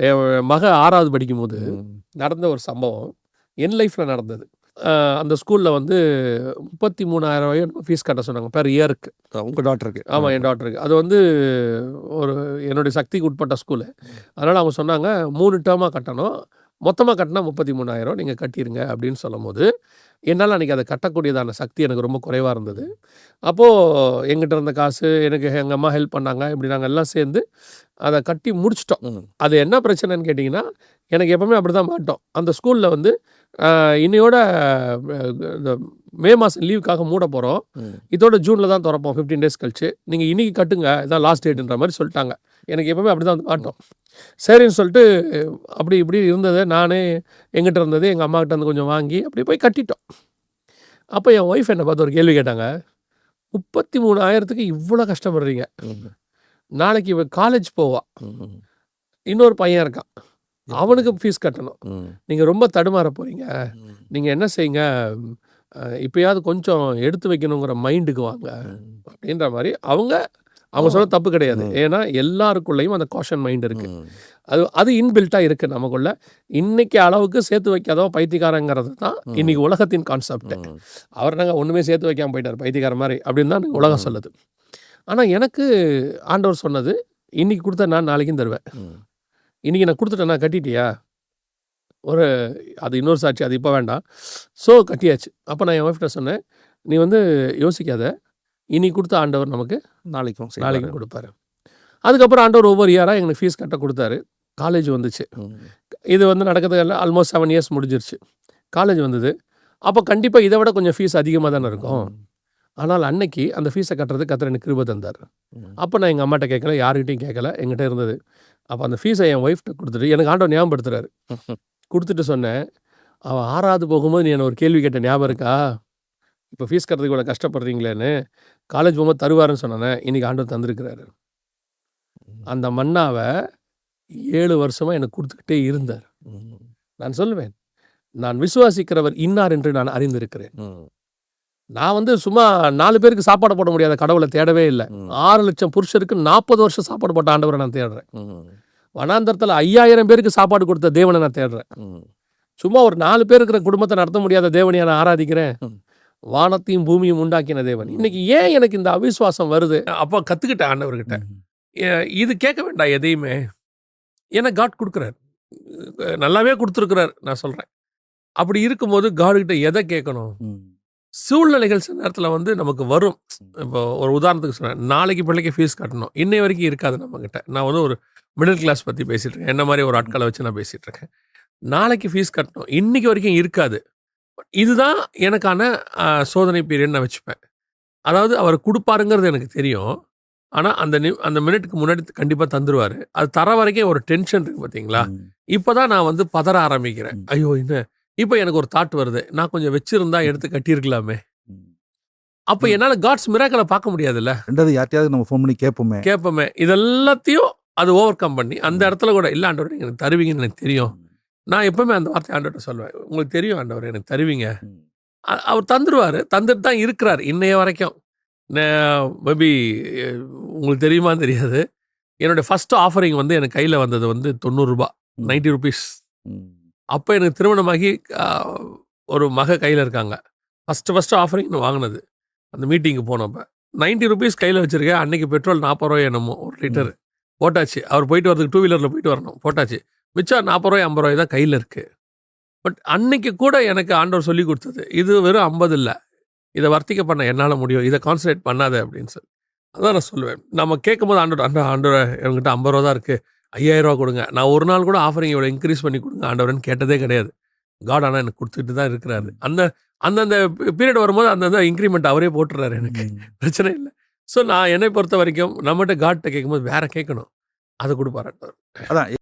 என் மக 6வது படிக்கும்போது நடந்த ஒரு சம்பவம் என் லைஃப்பில் நடந்தது. அந்த ஸ்கூலில் வந்து 33,000 ஃபீஸ் கட்ட சொன்னாங்க பெர் இயருக்கு. உங்கள் டாக்டருக்கு? ஆமாம், என் டாக்டருக்கு. அது வந்து ஒரு என்னுடைய சக்திக்கு உட்பட்ட ஸ்கூலு. அதனால் அவங்க சொன்னாங்க 3 டேர்மாக கட்டணும், மொத்தமாக கட்டினா 33,000 நீங்கள் கட்டிடுங்க அப்படின்னு சொல்லும்போது, என்னால் அன்றைக்கி அதை கட்டக்கூடியதான சக்தி எனக்கு ரொம்ப குறைவாக இருந்தது. அப்போது எங்கிட்ட இருந்த காசு எனக்கு எங்கள் அம்மா ஹெல்ப் பண்ணாங்க. இப்படி நாங்கள் எல்லாம் சேர்ந்து அதை கட்டி முடிச்சிட்டோம். அது என்ன பிரச்சனைன்னு கேட்டிங்கன்னா, எனக்கு எப்போவுமே அப்படி தான் மாட்டோம். அந்த ஸ்கூலில் வந்து இன்னையோட இந்த மே மாதம் லீவுக்காக மூட போகிறோம், இதோட ஜூனில் தான் திறப்போம் 15 டேஸ் கழிச்சு, நீங்கள் இன்றைக்கி கட்டுங்க, இதான் லாஸ்ட் டேட்டுன்ற மாதிரி சொல்லிட்டாங்க. எனக்கு எப்போவுமே அப்படி தான் வந்து மாட்டோம். சரின்னு சொல்லிட்டு அப்படி இப்படி இருந்தது. நானே எங்கிட்ட இருந்தது எங்கள் அம்மாக்கிட்ட இருந்து கொஞ்சம் வாங்கி அப்படி போய் கட்டிட்டோம். அப்போ என் ஒய்ஃப் என்னை பார்த்து ஒரு கேள்வி கேட்டாங்க, 33,000க்கு இவ்வளோ கஷ்டப்படுறீங்க, நாளைக்கு இவ காலேஜ் போவா, இன்னொரு பையன் இருக்கான், அவனுக்கு ஃபீஸ் கட்டணும், நீங்கள் ரொம்ப தடுமாற போகிறீங்க, நீங்கள் என்ன செய்யுங்க, இப்போயாவது கொஞ்சம் எடுத்து வைக்கணுங்கிற மைண்டுக்கு வாங்க அப்படின்ற மாதிரி. அவங்க சொல்ல தப்பு கிடையாது, ஏன்னா எல்லாருக்குள்ளேயும் அந்த காஷன் மைண்ட் இருக்குது. அது இன்பில்ட்டாக இருக்குது நமக்குள்ள. இன்னைக்கு அளவுக்கு சேர்த்து வைக்காதவன் பைத்தியக்காரங்கிறது தான் இன்னைக்கு உலகத்தின் கான்செப்ட். அவர் நாங்கள் ஒன்றுமே சேர்த்து வைக்காமல் போயிட்டார் பைத்தியக்கார மாதிரி அப்படின்னு தான் உலகம் சொல்லுது. ஆனால் எனக்கு ஆண்டவர் சொன்னது, இன்னைக்கு கொடுத்தா நான் நாளைக்கும் தருவேன். இன்றைக்கி நான் கொடுத்துட்டேன், நான் கட்டிட்டியா, அது இன்னொரு சாட்சி, அது இப்போ வேண்டாம். ஸோ கட்டியாச்சு. அப்போ நான் என் ஒய்ஃப்ட்ட சொன்னேன், நீ வந்து யோசிக்காத, இன்னைக்கு கொடுத்த ஆண்டவர் நமக்கு நாளைக்கும் கொடுப்பாரு. அதுக்கப்புறம் ஆண்டவர் ஒவ்வொரு இயராக எங்களுக்கு ஃபீஸ் கட்ட கொடுத்தாரு. காலேஜ் வந்துச்சு. இது வந்து நடக்கிறதுக்கு ஆல்மோஸ்ட் 7 இயர்ஸ் முடிஞ்சிருச்சு. காலேஜ் வந்தது. அப்போ கண்டிப்பாக இதை விட கொஞ்சம் ஃபீஸ் அதிகமாக தானே இருக்கும். ஆனால் அன்னைக்கு அந்த ஃபீஸை கட்டுறதுக்கு கர்த்தர் எனக்கு கிருபை தந்தார். அப்போ நான் எங்கள் அம்மாட்ட கேட்கல, யார்கிட்டையும் கேட்கல, எங்கிட்ட இருந்தது. அப்போ அந்த ஃபீஸை என் ஒய்ஃப்ட்ட கொடுத்துட்டு எனக்கு ஆண்டவர் ஞாபகப்படுத்துறாரு. கொடுத்துட்டு சொன்னேன், அவள் 6வது போகும்போது நீ என்ன ஒரு கேள்வி கேட்ட ஞாபகம் இருக்கா, இப்போ ஃபீஸ் கட்டுறதுக்கு இவ்வளோ கஷ்டப்படுறீங்களேன்னு, காலேஜ் போகும்போது தருவாருன்னு சொன்னானே, இன்றைக்கி ஆண்டவர் தந்திருக்கிறாரு. அந்த மன்னாவை 7 வருஷமாக எனக்கு கொடுத்துக்கிட்டே இருந்தார். நான் சொல்லுவேன், நான் விசுவாசிக்கிறவர் இன்னார் என்று நான் அறிந்திருக்கிறேன். நான் வந்து சும்மா 4 பேருக்கு சாப்பாடு போட முடியாத கடவுளை தேடவே இல்லை. 6 லட்சம் புருஷருக்கு 40 வருஷம் சாப்பாடு போட்ட ஆண்டவரை நான் தேடுறேன். வனாந்தரத்தில் 5000 பேருக்கு சாப்பாடு கொடுத்த தேவனை நான் தேடுறேன். சும்மா ஒரு 4 பேர் இருக்கிற குடும்பத்தை நடத்த முடியாத தேவனை நான் ஆராதிக்கிறேன். வானத்தையும் பூமியும் உண்டாக்கின தேவன். இன்னைக்கு ஏன் எனக்கு இந்த அவிசுவாசம் வருது? அப்போ கற்றுக்கிட்டேன் ஆண்டவர்கிட்ட, இது கேட்க வேண்டாம் எதையுமே, ஏன்னா காட் கொடுக்குறார், நல்லாவே கொடுத்துருக்குறார். நான் சொல்கிறேன், அப்படி இருக்கும்போது காட்கிட்ட எதை கேட்கணும்? சூழ்நிலைகள் சில நேரத்தில் வந்து நமக்கு வரும். இப்போ ஒரு உதாரணத்துக்கு சொன்னேன், நாளைக்கு பிள்ளைக்கு ஃபீஸ் கட்டணும், இன்னை வரைக்கும் இருக்காது நம்மக்கிட்ட. நான் வந்து ஒரு மிடில் கிளாஸ் பற்றி பேசிகிட்டு இருக்கேன், என்ன மாதிரி ஒரு ஆட்களை வச்சு நான் பேசிகிட்டு இருக்கேன். நாளைக்கு ஃபீஸ் கட்டணும், இன்றைக்கி வரைக்கும் இருக்காது. இதுதான் எனக்கான சோதனை பீரியட் நான் வச்சுப்பேன். அதாவது அவர் கொடுப்பாருங்கிறது எனக்கு தெரியும், ஆனால் அந்த மினிட்டுக்கு முன்னாடி கண்டிப்பாக தந்துடுவார். அது தர வரைக்கும் ஒரு டென்ஷன் இருக்குது பார்த்தீங்களா. இப்போ தான் நான் வந்து பதற ஆரம்பிக்கிறேன். ஐயோ என்ன, இப்போ எனக்கு ஒரு தாட் வருது, நான் கொஞ்சம் வச்சிருந்தா எடுத்து கட்டியிருக்கலாமே. அப்போ என்னால் காட்ஸ் மிராக்கிளை பார்க்க முடியாதுல்ல. யார்ட்டையாவது நம்ம ஃபோன் பண்ணி கேட்போமே. இதெல்லாத்தையும் அது ஓவர் கம் பண்ணி அந்த இடத்துல கூட இல்லை ஆண்டவர் நீங்கள் எனக்கு தருவீங்கன்னு எனக்கு தெரியும். நான் எப்பவுமே அந்த வார்த்தை ஆண்டவர்கிட்ட சொல்லுவேன், உங்களுக்கு தெரியும் ஆண்டவர் எனக்கு தருவீங்க. அவர் தந்துடுவார், தந்துட்டு தான் இருக்கிறார் இன்னைய வரைக்கும். மேபி உங்களுக்கு தெரியுமான்னு தெரியாது, என்னுடைய ஃபஸ்ட் ஆஃபரிங் வந்து எனக்கு கையில் வந்தது வந்து 90 ரூபா, 90 ருபீஸ். அப்போ எனக்கு திருமணமாகி ஒரு மக கையில் இருக்காங்க. ஃபஸ்ட்டு ஆஃபரிங் நான் வாங்கினது அந்த மீட்டிங்கு போனப்போ 90 ருபீஸ் கையில் வச்சுருக்கேன். அன்றைக்கி பெட்ரோல் 40 ரூபாய் என்னமோ ஒரு லிட்டரு போட்டாச்சு. அவர் போயிட்டு வரதுக்கு 2 வீலரில் போயிட்டு வரணும், போட்டாச்சு. மிச்சம் 40 ரூபாய் 50 ரூபாய் தான் கையில் இருக்குது. பட் அன்னைக்கு கூட எனக்கு ஆண்டவர் சொல்லி கொடுத்தது, இது வெறும் 50 இல்லை, இதை வர்த்திக்க பண்ண என்னால் முடியும், இதை கான்சன்ட்ரேட் பண்ணாத அப்படின்னு சொல்லி. அதான் நான் சொல்லுவேன், நம்ம கேட்கும்போது ஆண்டவர் என்கிட்ட 50 ரூபா தான் இருக்குது, 5000 ரூபா கொடுங்க. நான் ஒரு நாள் கூட ஆஃபரிங் இவ்வளோ இன்க்ரீஸ் பண்ணி கொடுங்க ஆண்டவர்னு கேட்டதே கிடையாது. காட் ஆனால் எனக்கு கொடுத்துட்டு தான் இருக்கிறாரு. அந்தந்த பீரியட் வரும்போது அந்தந்த இன்க்ரிமெண்ட் அவரே போட்டுறாரு, எனக்கு பிரச்சனை இல்லை. ஸோ நான் என்னை பொறுத்த வரைக்கும் நம்மகிட்ட காட்டை கேட்கும்போது வேற கேட்கணும், அதை கொடுப்பாரு. அதான்